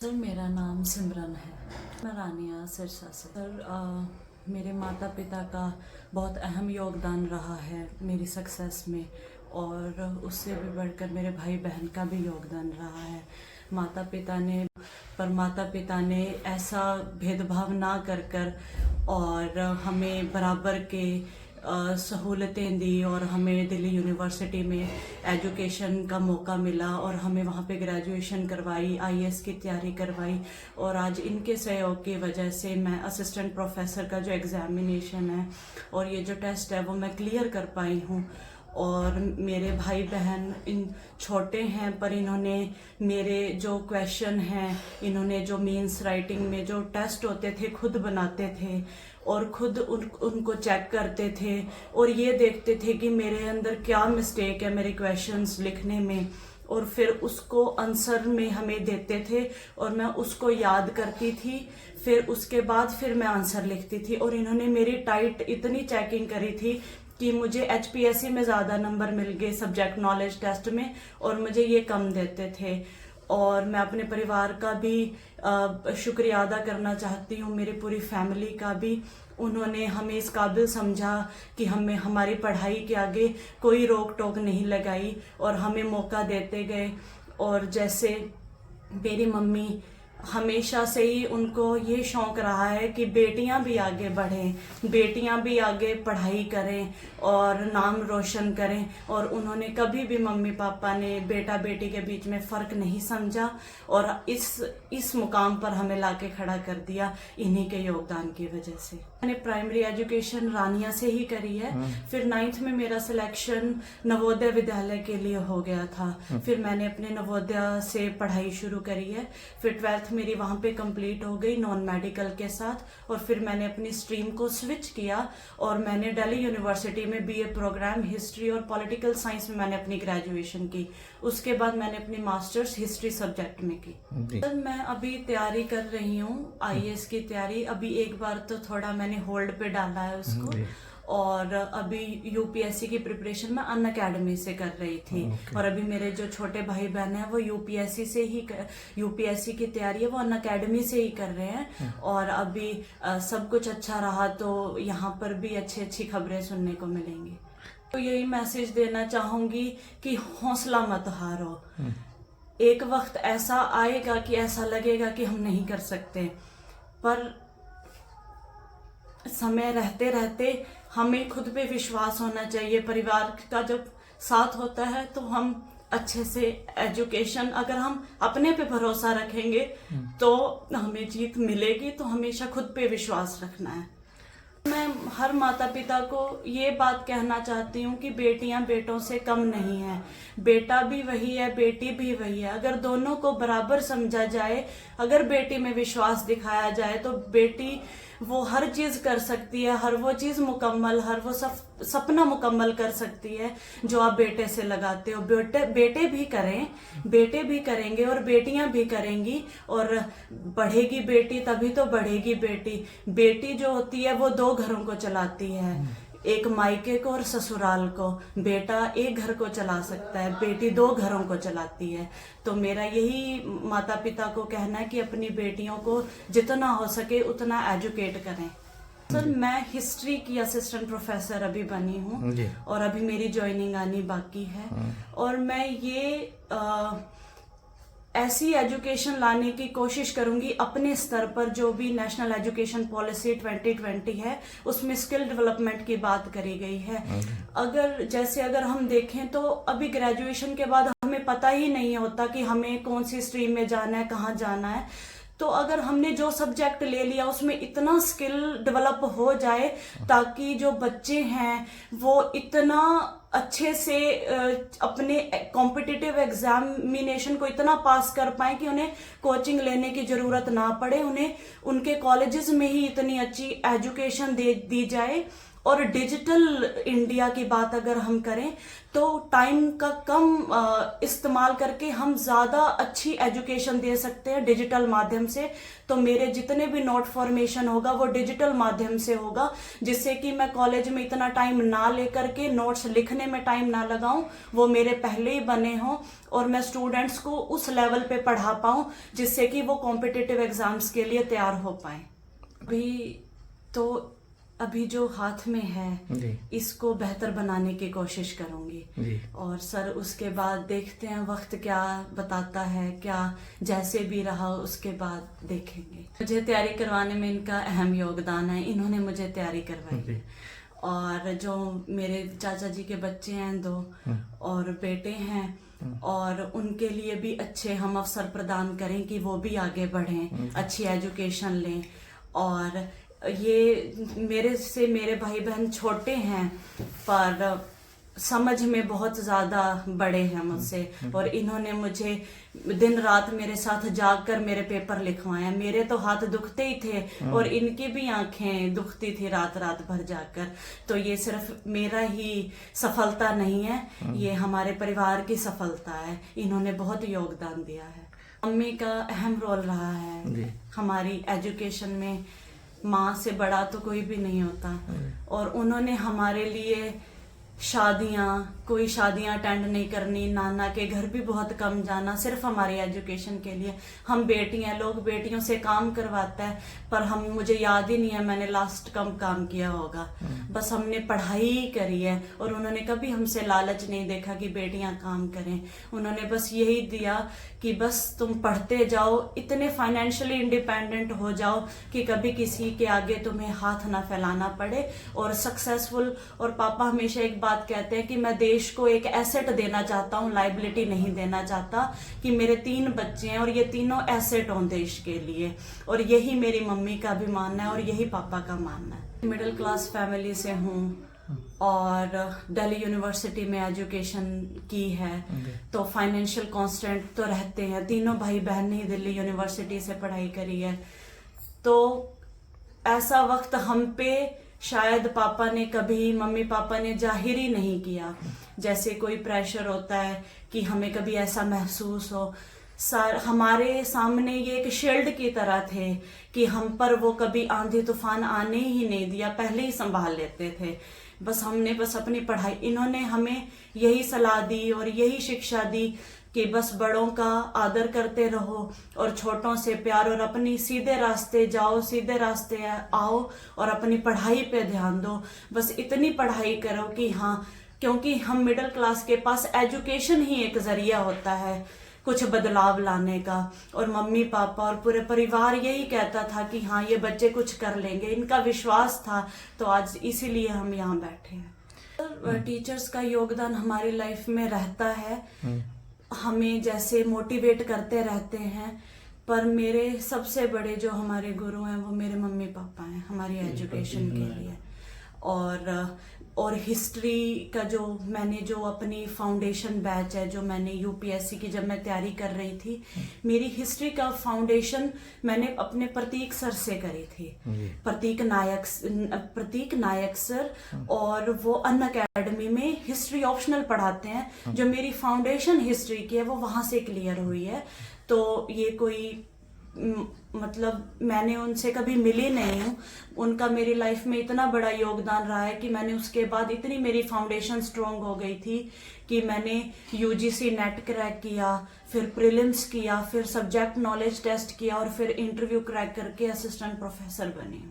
Sir मेरा नाम सिमरन है। मैं रानिया सिरसा से। सर मेरे माता पिता का बहुत अहम योगदान रहा है मेरी सक्सेस में, और उससे भी बढ़कर मेरे भाई बहन का भी योगदान रहा है। माता पिता ने ऐसा भेदभाव ना कर और हमें बराबर के सहूलतें दी, और हमें दिल्ली यूनिवर्सिटी में एजुकेशन का मौका मिला और हमें वहाँ पे ग्रेजुएशन करवाई, आईएएस की तैयारी करवाई। और आज इनके सहयोग की वजह से मैं असिस्टेंट प्रोफेसर का जो एग्ज़ामिनेशन है और ये जो टेस्ट है वो मैं क्लियर कर पाई हूँ। और मेरे भाई बहन इन छोटे हैं, पर इन्होंने मेरे जो क्वेश्चन हैं, इन्होंने जो मीन्स राइटिंग में जो टेस्ट होते थे खुद बनाते थे और खुद उनको चेक करते थे और ये देखते थे कि मेरे अंदर क्या मिस्टेक है मेरे क्वेश्चंस लिखने में, और फिर उसको आंसर में हमें देते थे और मैं उसको याद करती थी। फिर उसके बाद फिर मैं आंसर लिखती थी, और इन्होंने मेरी टाइट इतनी चेकिंग करी थी कि मुझे एचपीएससी में ज़्यादा नंबर मिल गए सब्जेक्ट नॉलेज टेस्ट में, और मुझे ये कम देते थे। और मैं अपने परिवार का भी शुक्रिया अदा करना चाहती हूँ, मेरी पूरी फैमिली का भी। उन्होंने हमें इस काबिल समझा कि हमें हमारी पढ़ाई के आगे कोई रोक टोक नहीं लगाई और हमें मौका देते गए। और जैसे मेरी मम्मी हमेशा से ही उनको ये शौक रहा है कि बेटियां भी आगे बढ़ें, बेटियां भी आगे पढ़ाई करें और नाम रोशन करें, और उन्होंने कभी भी मम्मी पापा ने बेटा बेटी के बीच में फ़र्क नहीं समझा और इस मुकाम पर हमें लाके खड़ा कर दिया इन्हीं के योगदान की वजह से। मैंने प्राइमरी एजुकेशन रानिया से ही करी है। फिर 9th में मेरा सिलेक्शन नवोदय विद्यालय के लिए हो गया था। फिर मैंने अपने नवोदय से पढ़ाई शुरू करी है। फिर 12th मेरी वहाँ पे कंप्लीट हो गई नॉन मेडिकल के साथ, और फिर मैंने अपनी स्ट्रीम को स्विच किया और मैंने दिल्ली यूनिवर्सिटी में बीए प्रोग्राम हिस्ट्री और पॉलिटिकल साइंस में मैंने अपनी ग्रेजुएशन की। उसके बाद मैंने अपनी मास्टर्स हिस्ट्री सब्जेक्ट में की। सर मैं अभी तैयारी कर रही हूँ आईएएस की तैयारी। अभी एक बार तो थोड़ा मैंने होल्ड पे डाला है उसको, और अभी यूपीएससी की प्रिपरेशन मैं अन अकेडमी से कर रही थी। और अभी मेरे जो छोटे भाई बहन हैं वो यूपीएससी की तैयारी है वो अन अकेडमी से ही कर रहे हैं। और अभी सब कुछ अच्छा रहा तो यहाँ पर भी अच्छी खबरें सुनने को मिलेंगी। तो यही मैसेज देना चाहूंगी कि हौसला मत हारो। एक वक्त ऐसा आएगा कि ऐसा लगेगा कि हम नहीं कर सकते, पर समय रहते रहते हमें खुद पे विश्वास होना चाहिए। परिवार का जब साथ होता है तो हम अच्छे से एजुकेशन, अगर हम अपने पे भरोसा रखेंगे तो हमें जीत मिलेगी। तो हमेशा खुद पे विश्वास रखना है। मैं हर माता पिता को ये बात कहना चाहती हूँ कि बेटियां बेटों से कम नहीं है। बेटा भी वही है, बेटी भी वही है। अगर दोनों को बराबर समझा जाए, अगर बेटी में विश्वास दिखाया जाए तो बेटी वो हर चीज कर सकती है, हर वो चीज मुकम्मल, हर वो सपना मुकम्मल कर सकती है जो आप बेटे से लगाते हो। बेटे भी करें, बेटे भी करेंगे और बेटियां भी करेंगी, और बढ़ेगी बेटी तभी तो बढ़ेगी बेटी। बेटी जो होती है वो 2 घरों को चलाती है, एक मायके को और ससुराल को। बेटा एक घर को चला सकता है, बेटी 2 घरों को चलाती है। तो मेरा यही माता पिता को कहना है कि अपनी बेटियों को जितना हो सके उतना एजुकेट करें। सर मैं हिस्ट्री की असिस्टेंट प्रोफेसर अभी बनी हूँ और अभी मेरी ज्वाइनिंग आनी बाकी है। और मैं ये ऐसी एजुकेशन लाने की कोशिश करूंगी अपने स्तर पर। जो भी नेशनल एजुकेशन पॉलिसी 2020 है उसमें स्किल डेवलपमेंट की बात करी गई है। अगर हम देखें तो अभी ग्रेजुएशन के बाद हमें पता ही नहीं होता कि हमें कौन सी स्ट्रीम में जाना है, कहाँ जाना है। तो अगर हमने जो सब्जेक्ट ले लिया उसमें इतना स्किल डेवलप हो जाए ताकि जो बच्चे हैं वो इतना अच्छे से अपने कॉम्पिटिटिव एग्जामिनेशन को इतना पास कर पाए कि उन्हें कोचिंग लेने की जरूरत ना पड़े, उन्हें उनके कॉलेजेस में ही इतनी अच्छी एजुकेशन दी जाए और डिजिटल इंडिया की बात अगर हम करें तो टाइम का कम इस्तेमाल करके हम ज़्यादा अच्छी एजुकेशन दे सकते हैं डिजिटल माध्यम से। तो मेरे जितने भी नोट फॉर्मेशन होगा वो डिजिटल माध्यम से होगा, जिससे कि मैं कॉलेज में इतना टाइम ना लेकर के नोट्स लिखने में टाइम ना लगाऊं, वो मेरे पहले ही बने हों और मैं स्टूडेंट्स को उस लेवल पे पढ़ा पाऊं जिससे कि वो कॉम्पिटिटिव एग्जाम्स के लिए तैयार हो पाएं। अभी जो हाथ में है इसको बेहतर बनाने की कोशिश करूंगी और सर उसके बाद देखते हैं वक्त क्या बताता है, क्या जैसे भी रहा उसके बाद देखेंगे। मुझे तैयारी करवाने में इनका अहम योगदान है, इन्होंने मुझे तैयारी करवाई है। और जो मेरे चाचा जी के बच्चे हैं 2 और बेटे हैं और उनके लिए भी अच्छे हम अवसर प्रदान करें कि वो भी आगे बढ़ें, अच्छी एजुकेशन लें। और ये मेरे भाई बहन छोटे हैं पर समझ में बहुत ज्यादा बड़े हैं मुझसे और इन्होंने मुझे दिन रात मेरे साथ जाग कर मेरे पेपर लिखवाए। मेरे तो हाथ दुखते ही थे और इनकी भी आंखें दुखती थी रात रात भर जाकर। तो ये सिर्फ मेरा ही सफलता नहीं है, ये हमारे परिवार की सफलता है, इन्होंने बहुत योगदान दिया है। मम्मी का अहम रोल रहा है हमारी एजुकेशन में, माँ से बड़ा तो कोई भी नहीं होता। और उन्होंने हमारे लिए कोई शादियां अटेंड नहीं करनी, नाना के घर भी बहुत कम जाना, सिर्फ हमारी एजुकेशन के लिए। हम बेटियां, लोग बेटियों से काम करवाता है पर मुझे याद ही नहीं है मैंने लास्ट कब काम किया होगा। बस हमने पढ़ाई ही करी है और उन्होंने कभी हमसे लालच नहीं देखा कि बेटियां काम करें। उन्होंने बस यही दिया कि बस तुम पढ़ते जाओ, इतने फाइनेंशियली इंडिपेंडेंट हो जाओ कि कभी किसी के आगे तुम्हें हाथ ना फैलाना पड़े और सक्सेसफुल। और पापा हमेशा एक बात कहते हैं कि मैं देश को एक एसेट देना चाहता हूँ, लाइबिलिटी नहीं देना चाहता, कि मेरे 3 बच्चे हैं और ये तीनों एसेट हों देश के लिए। और यही मेरी मम्मी का भी मानना है और यही पापा का मानना है। मिडिल क्लास फैमिली से हूँ और दिल्ली यूनिवर्सिटी में एजुकेशन की है तो फाइनेंशियल कांस्टेंट तो रहते हैं। तीनों भाई बहन ही दिल्ली यूनिवर्सिटी से पढ़ाई करी है। तो ऐसा वक्त हम पे शायद मम्मी पापा ने जाहिर ही नहीं किया। जैसे कोई प्रेशर होता है कि हमें कभी ऐसा महसूस हो, हमारे सामने ये एक शील्ड की तरह थे कि हम पर वो कभी आंधी तूफान आने ही नहीं दिया, पहले ही संभाल लेते थे। हमने अपनी पढ़ाई, इन्होंने हमें यही सलाह दी और यही शिक्षा दी कि बस बड़ों का आदर करते रहो और छोटों से प्यार, और अपनी सीधे रास्ते जाओ, सीधे रास्ते आओ और अपनी पढ़ाई पे ध्यान दो। बस इतनी पढ़ाई करो कि क्योंकि हम मिडिल क्लास के पास एजुकेशन ही एक जरिया होता है कुछ बदलाव लाने का। और मम्मी पापा और पूरे परिवार यही कहता था कि ये बच्चे कुछ कर लेंगे, इनका विश्वास था। तो आज इसीलिए हम यहाँ बैठे हैं। टीचर्स का योगदान हमारी लाइफ में रहता है, हमें जैसे मोटिवेट करते रहते हैं। पर मेरे सबसे बड़े जो हमारे गुरु हैं वो मेरे मम्मी पापा हैं हमारी एजुकेशन के लिए। और हिस्ट्री का मैंने अपनी फाउंडेशन बैच है, जो मैंने यूपीएससी की जब मैं तैयारी कर रही थी, मेरी हिस्ट्री का फाउंडेशन मैंने अपने प्रतीक सर से करी थी। प्रतीक नायक सर, और वो अन अकेडमी में हिस्ट्री ऑप्शनल पढ़ाते हैं। जो मेरी फाउंडेशन हिस्ट्री की है वो वहां से क्लियर हुई है। तो ये कोई मैंने उनसे कभी मिली नहीं हूँ, उनका मेरी लाइफ में इतना बड़ा योगदान रहा है कि मैंने उसके बाद इतनी मेरी फाउंडेशन स्ट्रॉन्ग हो गई थी कि मैंने यूजीसी नेट क्रैक किया, फिर प्रीलिम्स किया, फिर सब्जेक्ट नॉलेज टेस्ट किया और फिर इंटरव्यू क्रैक करके असिस्टेंट प्रोफेसर बनी।